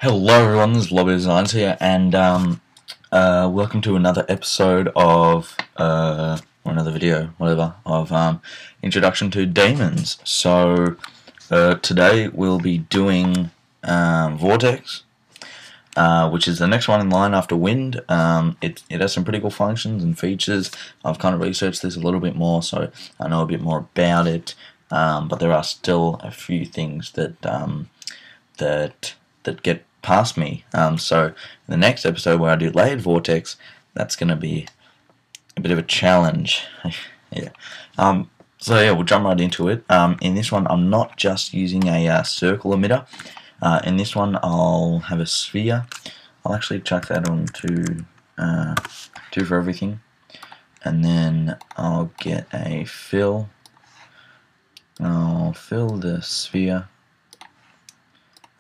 Hello everyone, this is Lopu Designs here, and welcome to another episode of, or another video, whatever, of Introduction to Daemons. So, today we'll be doing Vortex, which is the next one in line after Wind. It has some pretty cool functions and features. I've kind of researched this a little bit more, so I know a bit more about it, but there are still a few things that get past me. So in the next episode where I do layered vortex, that's going to be a bit of a challenge. Yeah. So yeah, we'll jump right into it. In this one, I'm not just using a circle emitter. In this one, I'll have a sphere. I'll actually chuck that on to 2 for everything, and then I'll get a fill. I'll fill the sphere,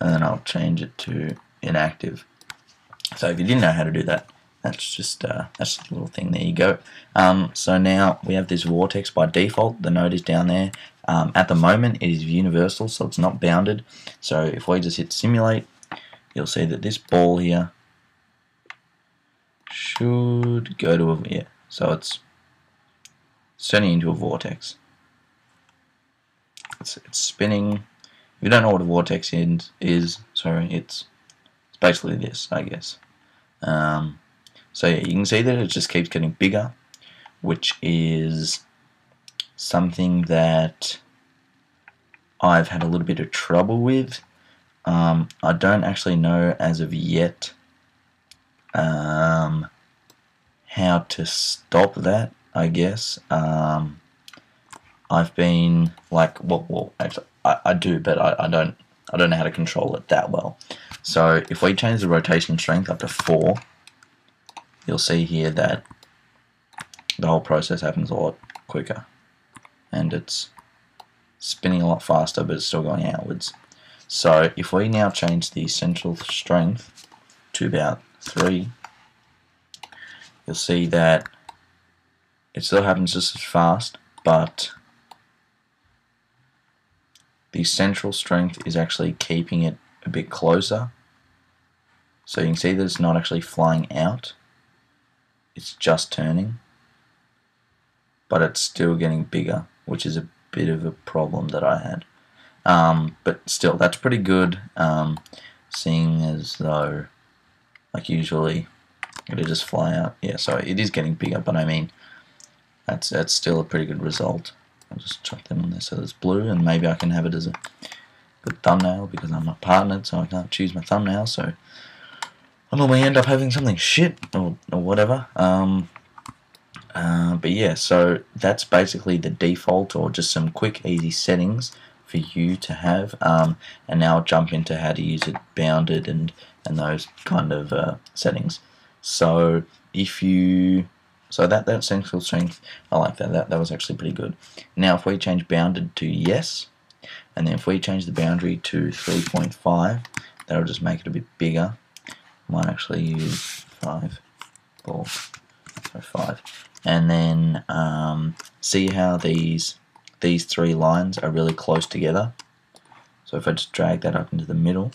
and then I'll change it to inactive. So if you didn't know how to do that, that's just a little thing. There you go. So now we have this vortex by default. The node is down there. At the moment, it is universal, so it's not bounded. So if we just hit simulate, you'll see that this ball here should go to a So it's turning into a vortex. It's spinning. If you don't know what a vortex is, it's basically this, I guess. So yeah, you can see that it just keeps getting bigger, which is something that I've had a little bit of trouble with. I don't actually know as of yet how to stop that, I guess. I've been like, actually, I do, but I don't know how to control it that well. So if we change the rotation strength up to 4, you'll see here that the whole process happens a lot quicker, and it's spinning a lot faster, but it's still going outwards. So if we now change the central strength to about 3, you'll see that it still happens just as fast, but the central strength is actually keeping it a bit closer. So you can see that it's not actually flying out, it's just turning, but it's still getting bigger, which is a bit of a problem that I had. But still, that's pretty good, seeing as though, like, usually it'll just fly out. Yeah, so it is getting bigger, but I mean, that's still a pretty good result. I'll just chuck them on there so it's blue, and maybe I can have it as a good thumbnail because I'm not partnered, so I can't choose my thumbnail, so I normally end up having something shit or whatever. But yeah, so that's basically the default, or just some quick easy settings for you to have, and now I'll jump into how to use it bounded and those kind of settings. So if you that central strength, I like that was actually pretty good. Now if we change bounded to yes, and then if we change the boundary to 3.5, that'll just make it a bit bigger. Might actually use 5 balls, so 5, and then see how these 3 lines are really close together. So if I just drag that up into the middle,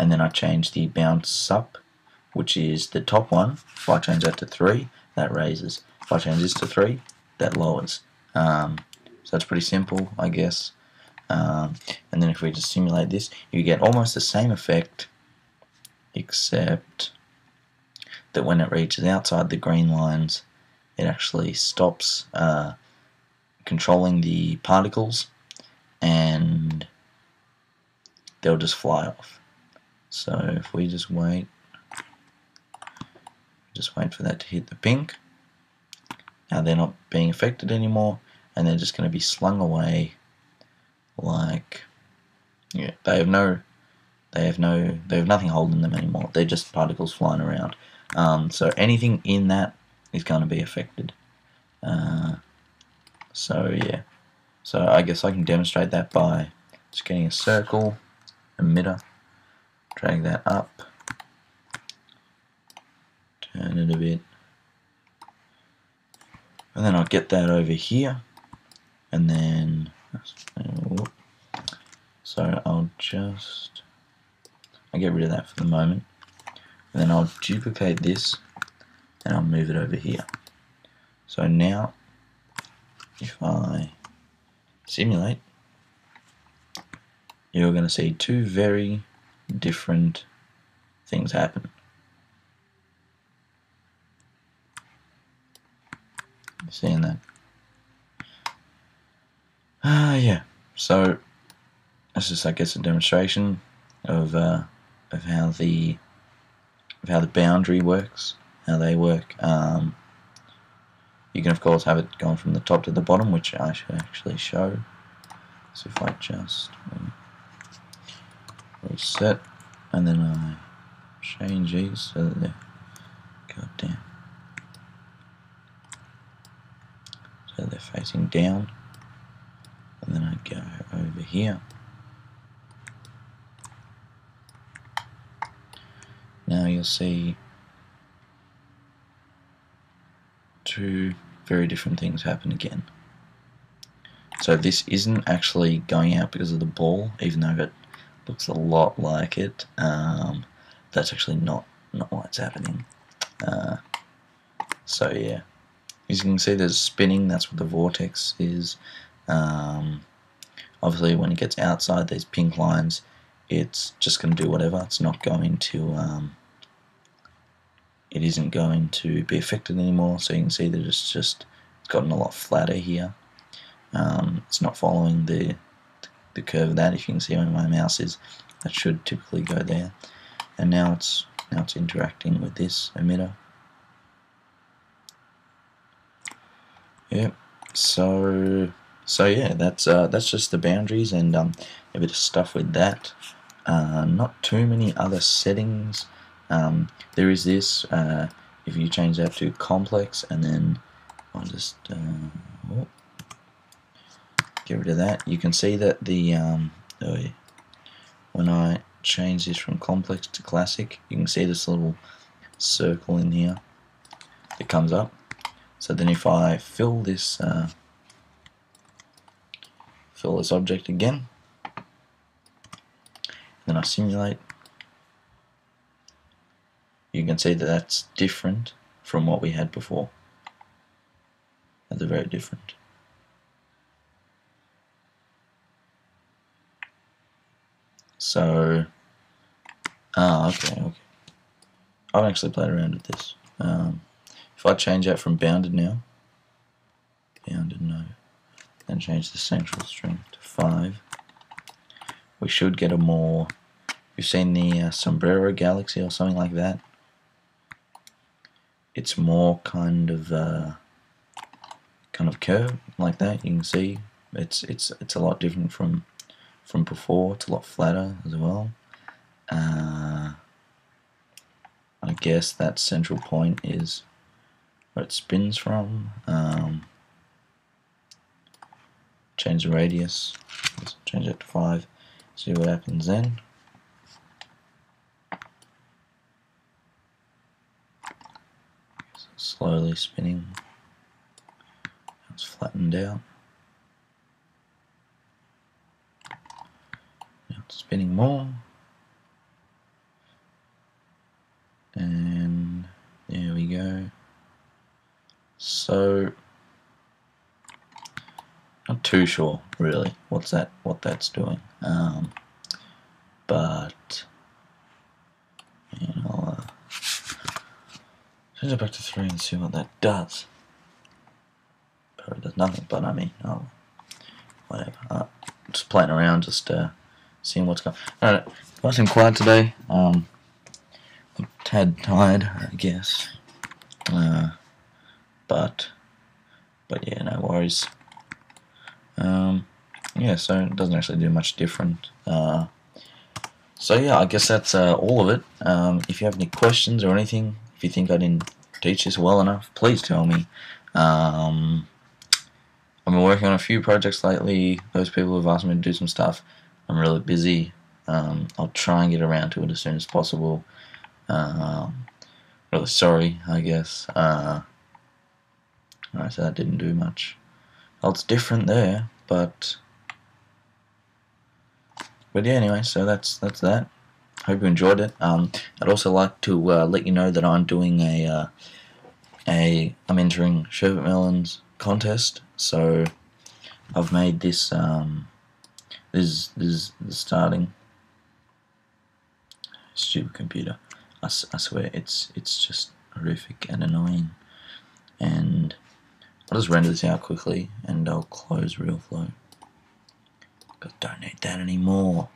and then I change the bounce up, which is the top one. If I change that to 3, that raises. If I change this to 3, that lowers. So that's pretty simple, I guess. And then if we just simulate this, you get almost the same effect, except that when it reaches outside the green lines, it actually stops controlling the particles, and they'll just fly off. So if we just wait for that to hit the pink, now they're not being affected anymore, and they're just going to be slung away like, yeah, they have nothing holding them anymore. They're just particles flying around. So anything in that is going to be affected. So yeah, so I guess I can demonstrate that by just getting a circle emitter, drag that up, turn it a bit, and then I'll get that over here, and then so I'll just I'll get rid of that for the moment. And then I'll duplicate this and I'll move it over here. So now, if I simulate, you're going to see two very different things happen. Seeing that? Yeah. So that's just, I guess, a demonstration of how the boundary works, how they work. You can of course have it going from the top to the bottom, which I should actually show. So if I just reset and then I change these so that they're goddamn, so they're facing down, and then I go over here. Now you'll see two very different things happen again. So this isn't actually going out because of the ball, even though it looks a lot like it. That's actually not what's happening. So yeah, as you can see, there's spinning. That's what the vortex is. Obviously, when it gets outside these pink lines, it's just going to do whatever. It's not going to. It isn't going to be affected anymore. So you can see that it's gotten a lot flatter here. It's not following the curve of that. If you can see where my mouse is, that should typically go there. And now it's interacting with this emitter. Yep. So yeah, that's just the boundaries and a bit of stuff with that. Not too many other settings. There is this. If you change that to complex, and then I'll just get rid of that. You can see that the when I change this from complex to classic, you can see this little circle in here that comes up. So then if I fill this object again, then I simulate, you can see that that's different from what we had before. That's very different. So, okay. I've actually played around with this. If I change that from bounded now, then change the central string to 5, we should get a more, you've seen the sombrero galaxy or something like that. It's more kind of curved like that. You can see it's a lot different from before. It's a lot flatter as well. I guess that central point is where it spins from. Change the radius. Let's change it to 5. See what happens then. Slowly spinning. It's flattened out. Now it's spinning more. And there we go. So not too sure really what that's doing. But I'll change it back to 3 and see what that does. Probably does nothing, but I mean, whatever. Just playing around, just seeing what's going on. Alright, nice and quiet today. I'm a tad tired, I guess. But yeah, no worries. Yeah, so it doesn't actually do much different. So yeah, I guess that's all of it. If you have any questions or anything, if you think I didn't teach this well enough, please tell me. I've been working on a few projects lately. Those people have asked me to do some stuff. I'm really busy. I'll try and get around to it as soon as possible. Really sorry, I guess. So that didn't do much. Well, it's different there, but yeah, anyway, so that's that. Hope you enjoyed it. I'd also like to let you know that I'm doing I'm entering sherbet melons contest. So I've made this. This is starting. Stupid computer. I swear it's just horrific and annoying. And I'll just render this out quickly and I'll close RealFlow. Because I don't need that anymore.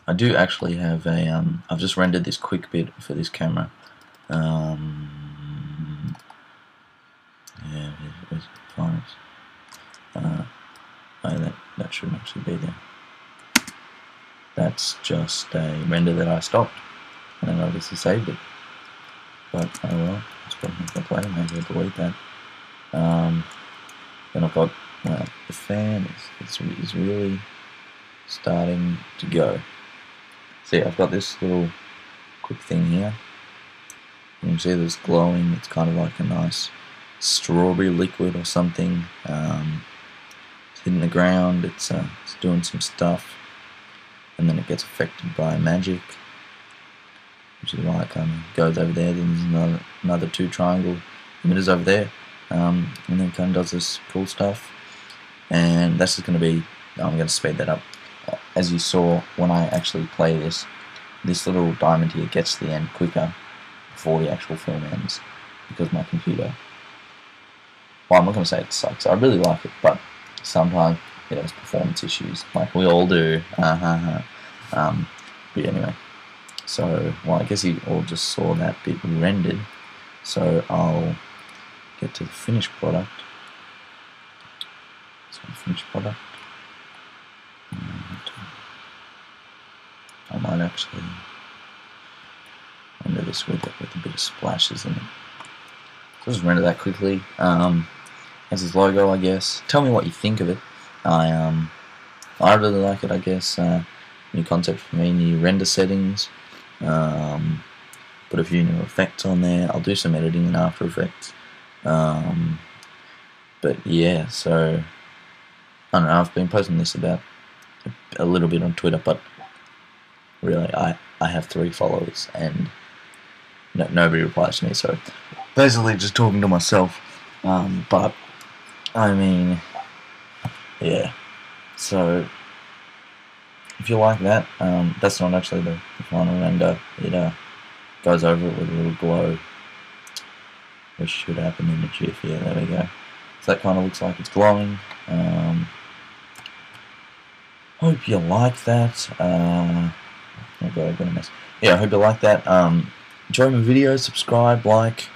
I do actually have a I've just rendered this quick bit for this camera. Yeah, where's files? Oh, that shouldn't actually be there. That's just a render that I stopped, and then obviously saved it. But oh well, it's probably not gonna play. Maybe I'll delete that. Then I've got the fan is really starting to go. See, I've got this little quick thing here. You can see this glowing. It's kind of like a nice strawberry liquid or something. It's hitting the ground. It's doing some stuff, and then it gets affected by magic, which is why it kind of goes over there. Then there's another two triangle emitters over there, and then kind of does this cool stuff. And that's just going to be. I'm going to speed that up. As you saw when I actually play this little diamond here gets to the end quicker before the actual film ends, because my computer, well, I'm not going to say it sucks, I really like it, but sometimes it has performance issues, like we all do. But anyway, so, well, I guess you all just saw that bit rendered, so I'll get to the finished product. So finished product. I might actually render this with a bit of splashes in it. So just render that quickly. As his logo, I guess. Tell me what you think of it. I really like it. I guess new concept for me, new render settings. Put a few new effects on there. I'll do some editing in After Effects. But yeah, so I don't know. I've been posting this about a little bit on Twitter, but really, I have 3 followers and nobody replies to me, so basically just talking to myself. But I mean, yeah. So if you like that, that's not actually the final render. It goes over it with a little glow, which should happen in the GIF. Yeah, there we go. So that kind of looks like it's glowing. Hope you like that. Oh god, I've got a mess. Yeah, I hope you like that. Enjoy my videos, subscribe, like,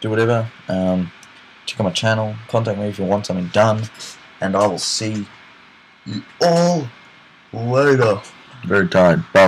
do whatever. Check out my channel, contact me if you want something done, and I will see you all later. Very tired. Bye.